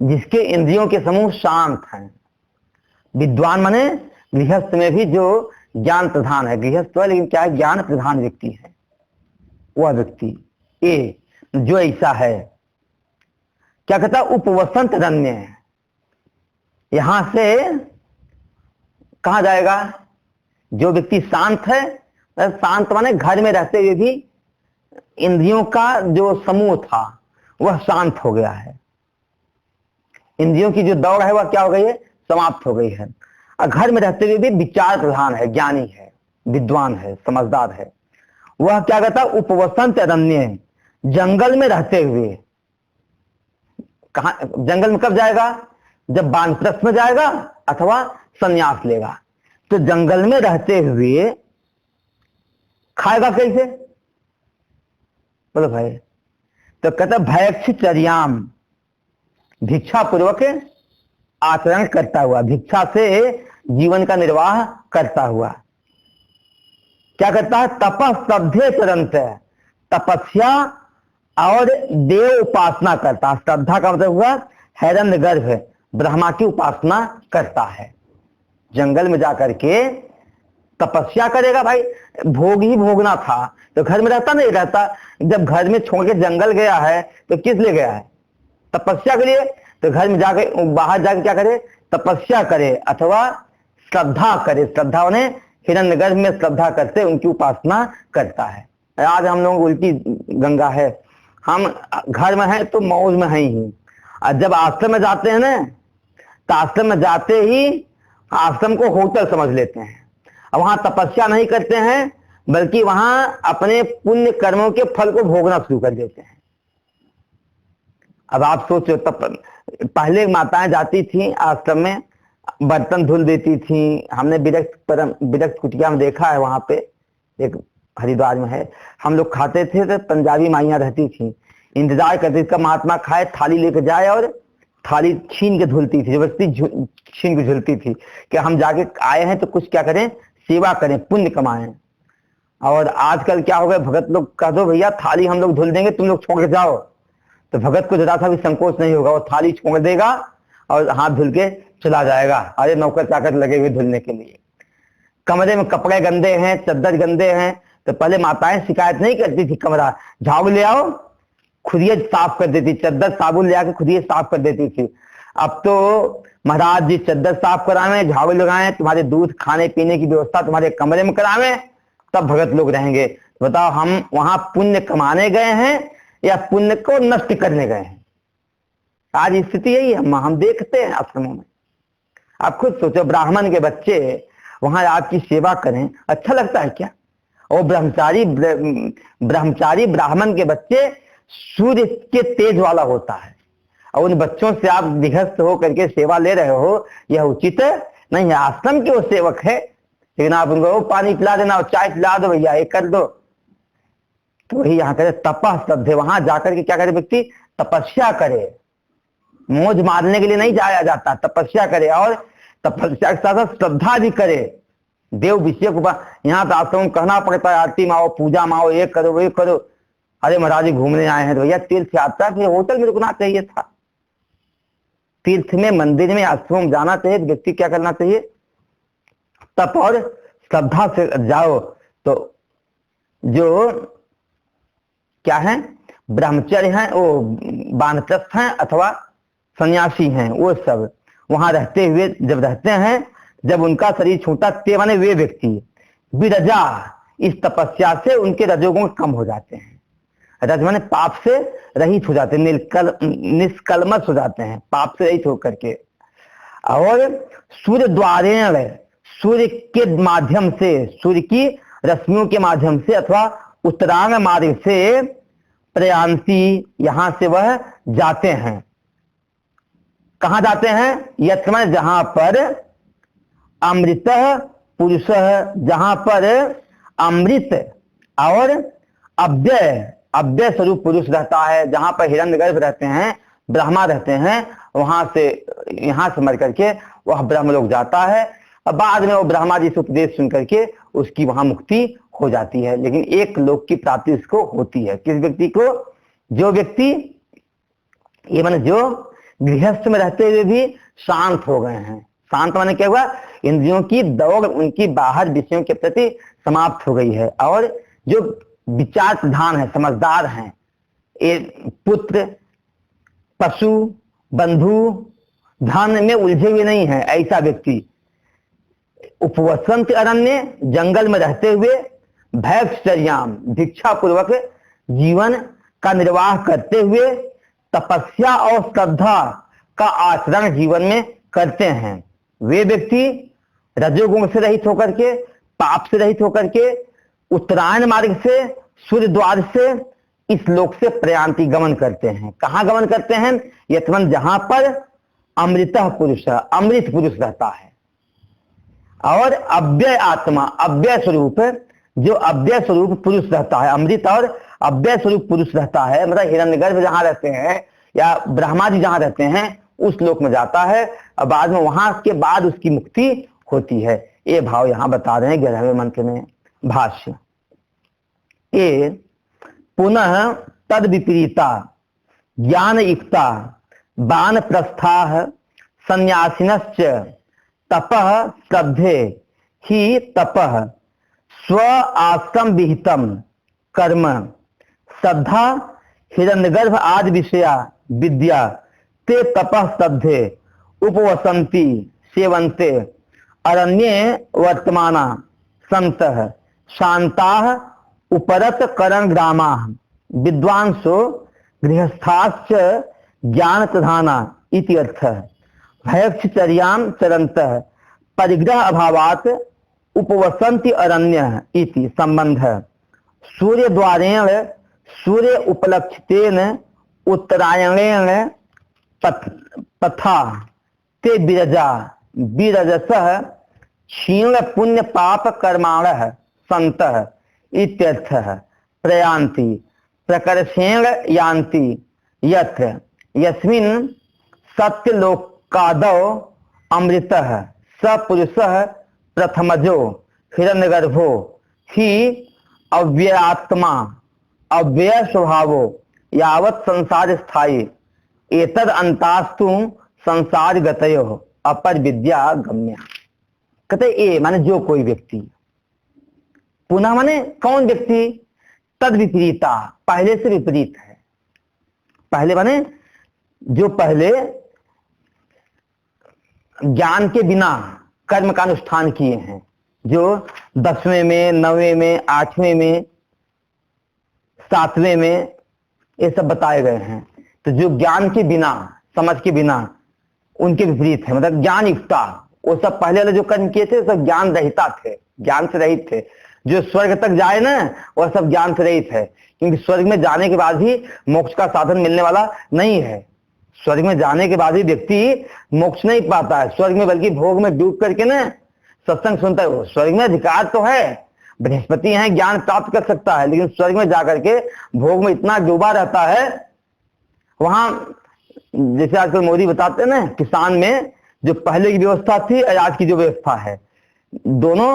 जिसके इंद्रियों के समूह शांत हैं। विद्वान माने गृहस्थ में भी जो ज्ञान प्रधान है, गृहस्थ है लेकिन क्या है, ज्ञान प्रधान व्यक्ति है, वह व्यक्ति ये जो ऐसा है। क्या कहता, उपवसंत रण्य है। यहां से कहा जाएगा, जो व्यक्ति शांत है, शांत माने घर में रहते हुए भी इंद्रियों का जो समूह था वह शांत हो गया है। इंद्रियों की जो दौड़ है वह क्या हो गई है, समाप्त हो गई है। और घर में रहते हुए भी विचार प्रधान है, ज्ञानी है, विद्वान है, समझदार है। वह क्या कहता, उपवसंत अरण्य, जंगल में रहते हुए। कहा जंगल में कब जाएगा, जब वानप्रस्थ में जाएगा अथवा संन्यास लेगा। तो जंगल में रहते हुए खाएगा कैसे, बोलो भाई। तो कहता भैक्षचर्याम, भिक्षा पूर्वक आचरण करता हुआ, भिक्षा से जीवन का निर्वाह करता हुआ। क्या करता है, तपः श्रद्धे चरंत, तपस्या और देव उपासना करता। श्रद्धा का मतलब हुआ हिरण्यगर्भ ब्रह्मा की उपासना करता है। जंगल में जाकर के तपस्या करेगा। भाई भोग ही भोगना था तो घर में रहता नहीं रहता। जब घर में छोड़ के जंगल गया है तो किस लिए गया है, तपस्या के लिए। तो घर में जाके बाहर जाके क्या करे, तपस्या करे अथवा श्रद्धा करे। श्रद्धा ने हिरण्यगर्भ में श्रद्धा करते उनकी उपासना करता है। आज हम लोग उल्टी गंगा है, हम घर में हैं तो मौज में हैं ही, और जब आश्रम में जाते हैं ना तो आश्रम में जाते ही आश्रम को होटल समझ लेते हैं। और वहां तपस्या नहीं करते हैं बल्कि वहां अपने पुण्य कर्मों के फल को भोगना शुरू कर देते हैं। अब आप सोचो, तब पहले माताएं जाती थी आश्रम में, बर्तन धुल देती थी। हमने विरक्त कुटिया में देखा है, वहां पे एक हरिद्वार में है। हम लोग खाते थे तो पंजाबी माइयां रहती थी, इंतजार करती थी महात्मा खाए, थाली लेकर जाए और थाली छीन के धुलती थी, जबरदस्ती छीन के झुलती थी कि हम जाके आए हैं तो कुछ क्या करें, सेवा करें, पुण्य कमाएं। और आजकल क्या हो गया, भगत लोग कह दो भैया थाली हम लोग धुल देंगे, तुम लोग छोड़ के जाओ, तो भगत को जरा सा भी संकोच नहीं होगा, वो थाली छोड़ देगा और हाथ धुल के चला जाएगा। अरे नौकर चाकर लगे हुए धुलने के लिए। कमरे में कपड़े गंदे हैं, चद्दर गंदे हैं, तो पहले माताएं शिकायत नहीं करती थी, कमरा झाड़ू ले आओ, खुद ही साफ कर देती, चद्दर साबुन ले आके खुद ही साफ कर देती थी। अब तो महाराज जी चद्दर साफ करावे, झाड़ू लगाएं, तुम्हारे दूध खाने पीने की व्यवस्था तुम्हारे कमरे में करावें, तब भगत लोग रहेंगे। बताओ हम वहां पुण्य कमाने गए हैं या पुण्य को नष्ट करने गए हैं? आज स्थिति यही है, हम देखते हैं आश्रमों में। आप खुद सोचो, ब्राह्मण के बच्चे वहां आपकी सेवा करें, अच्छा लगता है क्या? और ब्रह्मचारी ब्राह्मण के बच्चे सूर्य के तेज वाला होता है, और उन बच्चों से आप विघस्त हो करके सेवा ले रहे हो, यह उचित नहीं है। आश्रम के वो सेवक है, लेकिन आप उनको पानी पिला देना और चाय पिला दो भैया, एक कर दो। तो वही यहाँ करे तपः श्रद्धे, वहां जाकर के क्या करे व्यक्ति, तपस्या करे। मौज मारने के लिए नहीं जाया जाता, तपस्या करे, और तपस्या के साथ श्रद्धा भी करे। देव विषय को यहाँ तो आश्रम कहना पड़ता है, आरती में आओ, पूजा में आओ, ये करो वो करो। अरे महाराज जी घूमने आए हैं तो भैया तीर्थ यात्रा के होटल में रुकना चाहिए था। तीर्थ में, मंदिर में, आश्रम में जाना चाहिए। व्यक्ति क्या करना चाहिए, तप और श्रद्धा से जाओ। तो जो क्या है, ब्रह्मचर्य हैं, वो वानप्रस्थ हैं अथवा सन्यासी हैं, वो सब वहां रहते हुए जब रहते हैं, जब उनका शरीर छूटा, ते माने वे व्यक्ति विरजा, इस तपस्या से उनके रजोगुण कम हो जाते हैं। रज माने पाप से रहित हो जाते हैं, निष्कलमश हो जाते हैं, पाप से रहित होकर के। और सूर्य द्वारेण, सूर्य के माध्यम से, सूर्य की रश्मियों के माध्यम से अथवा उत्तरांग मार्ग से प्रयांति, यहां से वह जाते हैं। कहां जाते हैं? यत्र माने जहां पर अमृत पुरुष, जहां पर अमृत और अव्यय, अव्यय स्वरूप पुरुष रहता है, जहां पर हिरण्यगर्भ रहते हैं, ब्रह्मा रहते हैं, वहां से यहां से मर करके वह ब्रह्मलोक जाता है। और बाद में वो ब्रह्मा जी से उपदेश सुन करके उसकी वहां मुक्ति हो जाती है। लेकिन एक लोक की प्राप्ति उसको होती है। किस व्यक्ति को? जो व्यक्ति ये माने जो गृहस्थ में रहते हुए भी शांत हो गए हैं। शांत माने क्या हुआ? इंद्रियों की दौड़ उनकी बाहर विषयों के प्रति समाप्त हो गई है। और जो विचार प्रधान है, समझदार हैं, ये पुत्र, पशु, बंधु, धन में उलझे हुए नहीं है, ऐसा व्यक्ति उपवसंत अरण्य, जंगल में रहते हुए, भैक्षचर्याम, भिक्षा पूर्वक जीवन का निर्वाह करते हुए, तपस्या और श्रद्धा का आचरण जीवन में करते हैं, वे व्यक्ति रजोगुण से रहित होकर के, पाप से रहित होकर के, उत्तरायण मार्ग से, सूर्य द्वार से इस लोक से प्रयांति गमन करते हैं। कहां गमन करते हैं? यतमन जहां पर अमृत पुरुष, अमृत पुरुष रहता है। और अव्यय आत्मा, अव्यय स्वरूप, जो अव्यय स्वरूप पुरुष रहता है, अमृत और अव्यय स्वरूप पुरुष रहता है, मतलब हिरण्यगर्भ जहां रहते हैं या ब्रह्मा जी जहां रहते हैं उस लोक में जाता है। और बाद में वहां के बाद उसकी मुक्ति होती है। ये भाव यहां बता रहे हैं 11वें मंत्र में। भाष्य ये पुनः तद विपरीता ज्ञान युक्ता बान प्रस्था संन्यासिनश्च तपः श्रद्धे ही तपः स्व आश्रम विहितम कर्म श्रद्धा हिरण्यगर्भ आदि विषया विद्या ते तपः श्रद्धे उपवसंती सेवन्ते अरण्ये वर्तमाना संतः शांताः उपरत करण ग्रामाः विद्वांसो गृहस्थाश्च ज्ञान प्रधाना इति अर्थः। भयक्षचर्यां चरन्तः परिग्रह अभावात् उपवसन्ति अरण्यः इति संबंधः। सूर्य द्वारेण सूर्य उपलक्षितेन उत्तरायणेन पथा ते विरजा विरजसः क्षीण पुण्य पाप कर्माणः सन्तः इत्यर्थः। प्रयान्ति प्रकर्षेण यान्ति यत्र यस्मिन् सत्यलोकादौ अमृतः स पुरुषः प्रथमजो हिरण्यगर्भो ही अव्ययात्मा अव्यय स्वभावो यावत् संसार स्थायी एतद अंतास्तु संसार गतयो अपर विद्या गम्या। कहते ए माने जो कोई व्यक्ति, पुनः माने कौन व्यक्ति? तद विपरीता, पहले से विपरीत है। पहले माने जो पहले ज्ञान के बिना कर्म का अनुष्ठान किए हैं, जो 10वें में, 9वें में, 8वें में, 7वें में ये सब बताए गए हैं। तो जो ज्ञान के बिना, समझ के बिना, उनके विपरीत है। मतलब ज्ञान युक्ता, वो सब पहले वाले जो कर्म किए थे सब ज्ञान रहिता थे, ज्ञान से रहित थे। जो स्वर्ग तक जाए ना वह सब ज्ञान से रहित है, क्योंकि स्वर्ग में जाने के बाद ही मोक्ष का साधन मिलने वाला नहीं है। स्वर्ग में जाने के बाद ही व्यक्ति मोक्ष नहीं पाता है स्वर्ग में, बल्कि भोग में डूब करके ना सत्संग सुनता है। स्वर्ग में अधिकार तो है, बृहस्पति है, ज्ञान प्राप्त कर सकता है, लेकिन स्वर्ग में जाकर के भोग में इतना डूबा रहता है। वहां जैसे आजकल मोदी बताते हैं ना, किसान में जो पहले की व्यवस्था थी और आज की जो व्यवस्था है, दोनों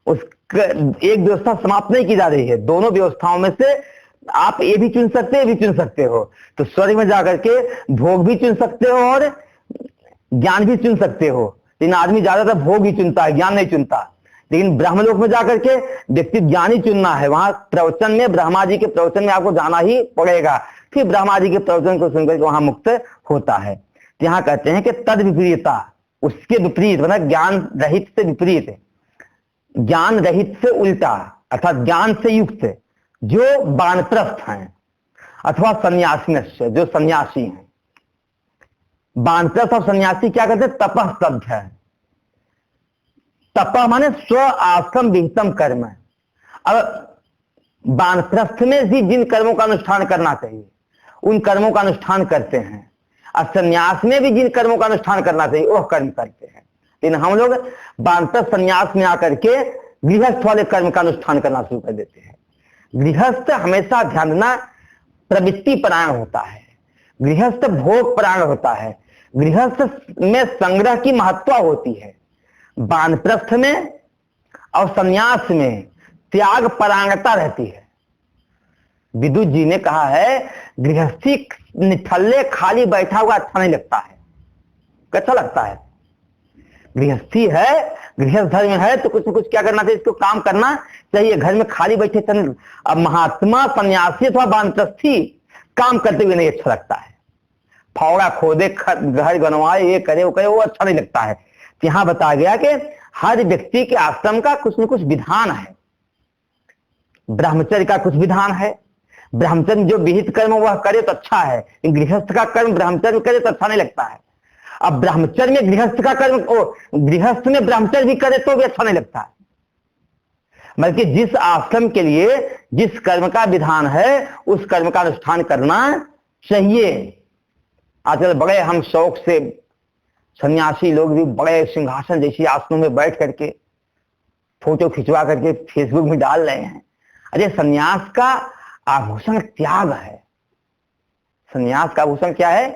उस एक व्यवस्था समाप्त नहीं की जा रही है। दोनों व्यवस्थाओं में से आप ये भी चुन सकते हैं, ये भी चुन सकते हो। तो स्वर्ग में जाकर के भोग भी चुन सकते हो और ज्ञान भी चुन सकते हो, लेकिन आदमी ज्यादातर भोग ही चुनता है, ज्ञान नहीं चुनता। लेकिन ब्रह्मलोक में जाकर के व्यक्ति ज्ञान ही चुनना है। वहां प्रवचन में, ब्रह्मा जी के प्रवचन में आपको जाना ही पड़ेगा, फिर ब्रह्मा जी के प्रवचन को सुनकर वहां मुक्त होता है। यहाँ कहते हैं कि तद विपरीता, उसके विपरीत, मतलब ज्ञान रहित से विपरीत, ज्ञान रहित से उल्टा अर्थात ज्ञान से युक्त जो वानप्रस्थ हैं अथवा सन्यासी जो सन्यासी हैं। वानप्रस्थ और सन्यासी क्या कहते हैं? तपः स्तब्ध है। तपः माने स्व आश्रम विहितम कर्म है। अब वानप्रस्थ में भी जिन कर्मों का अनुष्ठान करना चाहिए उन कर्मों का अनुष्ठान करते हैं, और संन्यास में भी जिन कर्मों का अनुष्ठान करना चाहिए वह कर्म करते हैं। लेकिन हम लोग वानप्रस्थ संन्यास में आकर के गृहस्थ वाले कर्म का अनुष्ठान करना शुरू कर देते हैं। गृहस्थ हमेशा ध्यान देना प्रवृत्ति परायण होता है, गृहस्थ भोग परायण होता है, गृहस्थ में संग्रह की महत्व होती है। वानप्रस्थ में और संन्यास में त्याग परायणता रहती है। विदुर जी ने कहा है गृहस्थी निठल्ले खाली बैठा हुआ अच्छा नहीं लगता है। कैसा लगता है? गृहस्थी है, गृहस्थ धर्म है तो कुछ न कुछ क्या करना चाहिए, इसको काम करना चाहिए। घर में खाली बैठे चल, अब महात्मा सन्यासी अथवा वानप्रस्थी काम करते हुए नहीं अच्छा लगता है। फावड़ा खोदे, घर बनवाए, ये करे वो करे, वो अच्छा नहीं लगता है। तो यहां बताया गया कि हर व्यक्ति के आश्रम का कुछ न कुछ विधान है। ब्रह्मचर्य का कुछ विधान है, ब्रह्मचर्य जो विहित कर्म वह करे तो अच्छा है, गृहस्थ का कर्म ब्रह्मचर्य करे तो अच्छा नहीं लगता है। अब ब्रह्मचर्य में गृहस्थ का कर्म, गृहस्थ में ब्रह्मचर्य भी करे तो भी अच्छा नहीं लगता है। बल्कि जिस आश्रम के लिए जिस कर्म का विधान है उस कर्म का अनुष्ठान करना चाहिए। आजकल बड़े हम शौक से सन्यासी लोग भी बड़े सिंहासन जैसी आसनों में बैठ करके फोटो खिंचवा करके फेसबुक में डाल रहे हैं। अरे सन्यास का आभूषण त्याग है। सन्यास का आभूषण क्या है?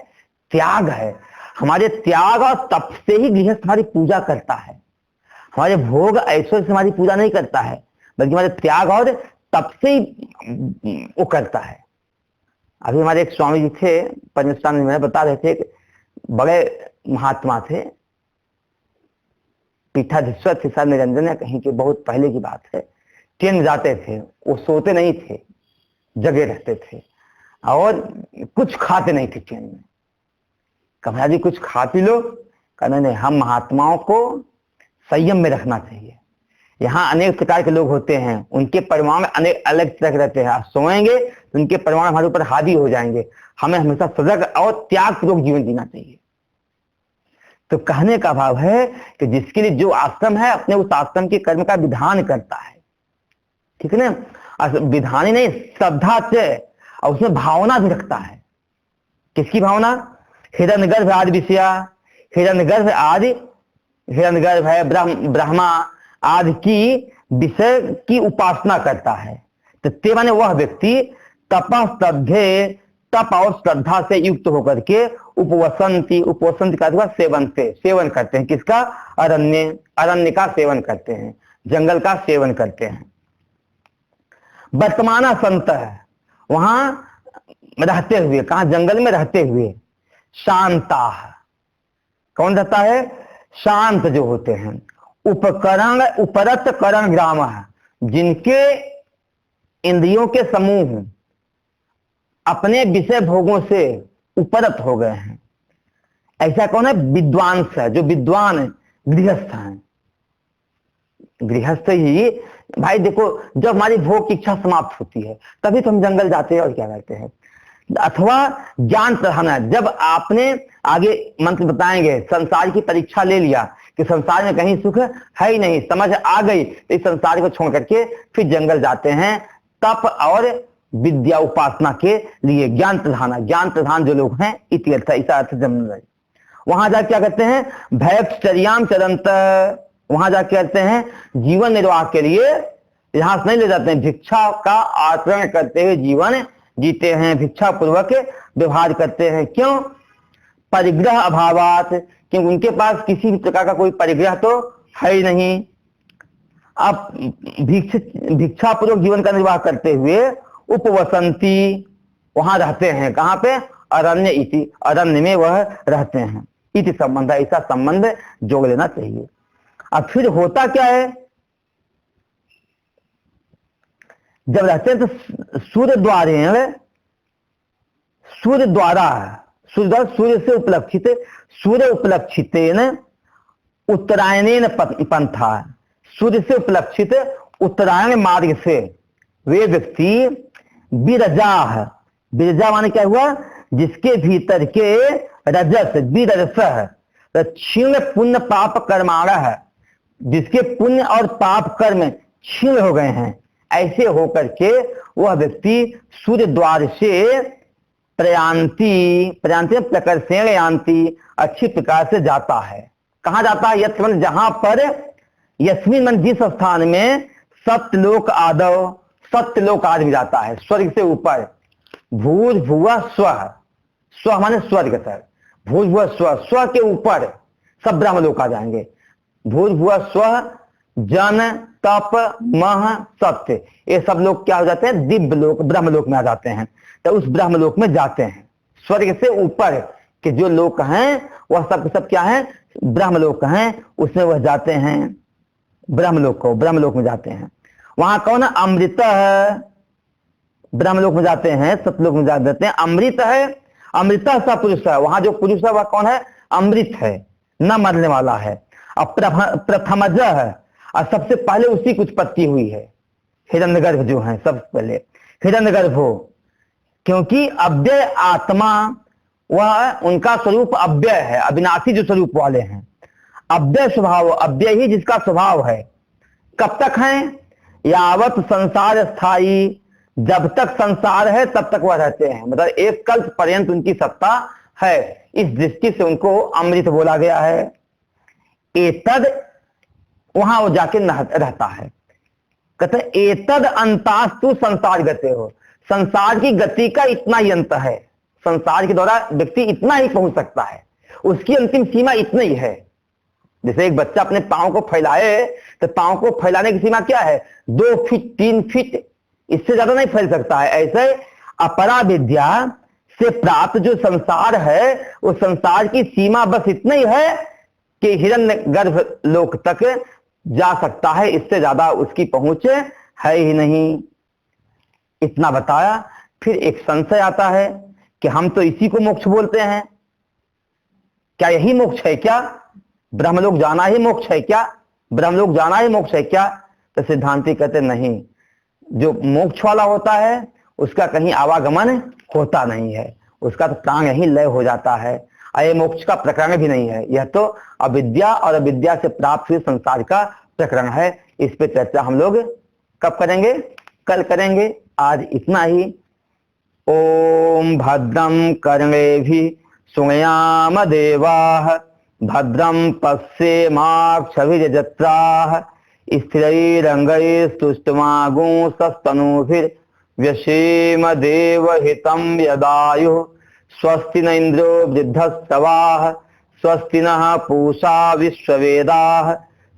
त्याग है। हमारे त्याग और तप से ही गृहस्थ हमारी पूजा करता है। हमारे भोग ऐश्वर्य से हमारी पूजा नहीं करता है, बल्कि हमारे त्याग और तप से ही वो करता है। अभी हमारे एक स्वामी जी थे पंचस्थान में, बता रहे थे कि बड़े महात्मा थे, पीठाधीश्वर थे सर निरंजन या कहीं के, बहुत पहले की बात है। ट्रेन जाते थे, वो सोते नहीं थे, जगे रहते थे और कुछ खाते नहीं थे ट्रेन में। कहा जी कुछ खा पी लो। कहना नहीं, हम महात्माओं को संयम में रखना चाहिए। यहाँ अनेक प्रकार के लोग होते हैं, उनके परमाणु अनेक अलग तरह के रहते हैं। आप सोएंगे तो उनके परमाणु हमारे ऊपर हावी हो जाएंगे। हमें हमेशा सजग और त्यागपूर्वक जीवन जीना चाहिए। तो कहने का भाव है कि जिसके लिए जो आश्रम है अपने उस आश्रम के कर्म का विधान करता है, ठीक है ना। विधान ही नहीं, श्रद्धा से, और उसमें भावना भी रखता है। किसकी भावना? हिरण्यगर्भ आदि विषया, हिरण्यगर्भ आदि, हिरण्यगर्भ है, ब्रह्मा आदि की विषय की उपासना करता है। तो ते माने वह व्यक्ति तपः स्तब्धे, तप और श्रद्धा से युक्त होकर के उपवसंती, उपवसंत का अथवा सेवन से, सेवन करते हैं। किसका? अरण्य, अरण्य का सेवन करते हैं, जंगल का सेवन करते हैं। वर्तमान संत है, वहां रहते हुए, कहा? जंगल में रहते हुए। शांता, कौन रहता है? शांत जो होते हैं। उपकरण, उपरत करण ग्राम है, जिनके इंद्रियों के समूह अपने विषय भोगों से उपरत हो गए हैं। ऐसा कौन है? विद्वांस है, जो विद्वान है, गृहस्थ हैं। गृहस्थ ही भाई देखो, जब हमारी भोग की इच्छा समाप्त होती है तभी तो हम जंगल जाते हैं और क्या करते हैं। अथवा ज्ञान प्रधान, जब आपने आगे मंत्र बताएंगे, संसार की परीक्षा ले लिया कि संसार में कहीं सुख है ही नहीं, समझ आ गई, तो इस संसार को छोड़ करके फिर जंगल जाते हैं तप और विद्या उपासना के लिए। ज्ञान प्रधान, ज्ञान प्रधान जो लोग हैं इति अर्थ, ऐसा अर्थ जन्म। वहां जाके क्या करते हैं? भैक्षचर्याम चरंत, वहां जाके करते हैं जीवन निर्वाह के लिए यहां से नहीं ले जाते हैं, भिक्षा का आचरण करते हुए जीवन जीते हैं, भिक्षा पूर्वक व्यवहार करते हैं। क्यों? परिग्रह अभावात, क्योंकि उनके पास किसी भी प्रकार का कोई परिग्रह तो है ही नहीं। अब भिक्षा पूर्वक जीवन का निर्वाह करते हुए उपवसंती, वहां रहते हैं। कहां पे? अरण्य इति, अरण्य में वह रहते हैं। इति संबंध, ऐसा संबंध जोड़ लेना चाहिए। अब फिर होता क्या है? जब रहते हैं तो सूर्य द्वारा, सूर्य से उपलक्षित, सूर्य उपलक्षित उत्तरायणेन पंथा, सूर्य से उपलक्षित उत्तरायण मार्ग से वे व्यक्ति विरजाह, विरजा माने क्या हुआ, जिसके भीतर के रजस विरजस क्षीण पुण्य पाप कर्माणः, जिसके पुण्य और पाप कर्म क्षीण हो गए हैं, ऐसे होकर के वह व्यक्ति सूर्य द्वार से प्रयांति, प्रयांति प्रकर्षेण यान्ति, अच्छी प्रकार से जाता है। कहां जाता है? यत्र मन, जहां पर, यस्मिन मन, जिस स्थान में सत्यलोक आदव, सत्यलोक आदि जाता है, स्वर्ग से ऊपर। भूर्भुवः स्वः, स्व माने स्वर्ग तक, भूर्भुवः स्वः, स्व के ऊपर सब ब्रह्मलोक आ जाएंगे। भूर्भुवः स्वः, जन तप मह सत्य, ये सब लोग क्या हो जाते हैं? दिव्य लोक, ब्रह्मलोक में आ जाते हैं। तो उस ब्रह्मलोक में जाते हैं। स्वर्ग से ऊपर के जो लोक हैं वह सब क्या है? ब्रह्मलोक हैं, उसमें वह जाते हैं ब्रह्मलोक को, ब्रह्मलोक में जाते हैं। वहां कौन है? अमृत है, ब्रह्मलोक में जाते हैं, सतलोक में जाते हैं। अमृत है, अमृत सा पुरुष है, वहां जो पुरुष है वह कौन है? अमृत है, न मरने वाला है। अब प्रथमज है, और सबसे पहले उसी की उत्पत्ति हुई है। हिरण्यगर्भ जो है सबसे पहले हिरण्यगर्भ हो, क्योंकि अव्यय आत्मा, वह उनका स्वरूप अव्यय है, अविनाशी जो स्वरूप वाले हैं, अव्यय स्वभाव, अव्यय ही जिसका स्वभाव है। कब तक है? यावत संसार स्थायी, जब तक संसार है तब तक वह रहते हैं, मतलब एक कल्प पर्यंत उनकी सत्ता है। इस दृष्टि से उनको अमृत बोला गया है। एतद, वहां वो जाके रहता है। कहते एतद अंतास्तु संसार गते हो, संसार की गति का इतना ही अंत है, संसार के द्वारा व्यक्ति इतना ही पहुंच सकता है, उसकी अंतिम सीमा इतनी ही है। जैसे एक बच्चा अपने पांव को फैलाए तो पांव को फैलाने की सीमा क्या है? 2 फीट 3 फीट, इससे ज्यादा नहीं फैल सकता है। ऐसे अपरा विद्या से प्राप्त जो संसार है, उस संसार की सीमा बस इतनी ही है कि हिरण्यगर्भ लोक तक जा सकता है, इससे ज्यादा उसकी पहुंच है ही नहीं। इतना बताया। फिर एक संशय आता है कि हम तो इसी को मोक्ष बोलते हैं, क्या यही मोक्ष है क्या? ब्रह्मलोक जाना ही मोक्ष है क्या? ब्रह्मलोक जाना ही मोक्ष है क्या? तो सिद्धांती कहते नहीं, जो मोक्ष वाला होता है उसका कहीं आवागमन होता नहीं है, उसका तो प्राण ही लय हो जाता है। ये मोक्ष का प्रकरण भी नहीं है, यह तो अविद्या और अविद्या से प्राप्त हुए संसार का प्रकरण है। इस पे चर्चा हम लोग कब करेंगे? कल करेंगे। आज इतना ही। ओम भद्रम कर्णेभिः शृणुयाम देवाः, भद्रम पश्येमाक्षभिर्यजत्राः, स्थिरैरङ्गैस्तुष्टुवागुंसस्तनूभिर्व्यसेम देवहितं यदायुः। स्वस्ति न इन्द्रो वृद्धस्तवाः, स्वस्ति नः पूषा विश्ववेदाः,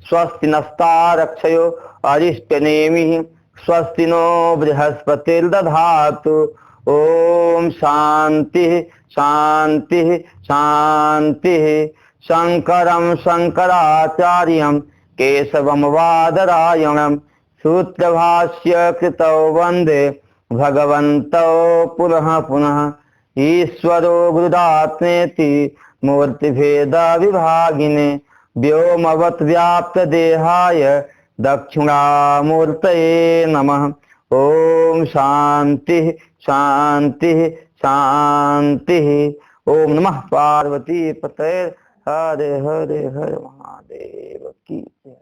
स्वस्ति नस्तारक्षयो अरिष्टनेमिः, स्वस्ति नो बृहस्पतिर्दधातु। ओम शांति शांति शांति। शंकरं शंकराचार्यं केशवं वादरायणं सूत्रभाष्य कृतौ वंदे भगवन्तौ पुनः पुनः। ईश्वरो गुरुदात्मेति मूर्तिभेद विभागिने, व्योमवत् व्याप्त देहाय दक्षिणामूर्तये नमः। ओम शांति शांति शांति। ओम नमः पार्वती पतये। हरे हरे हर महादेव की जय।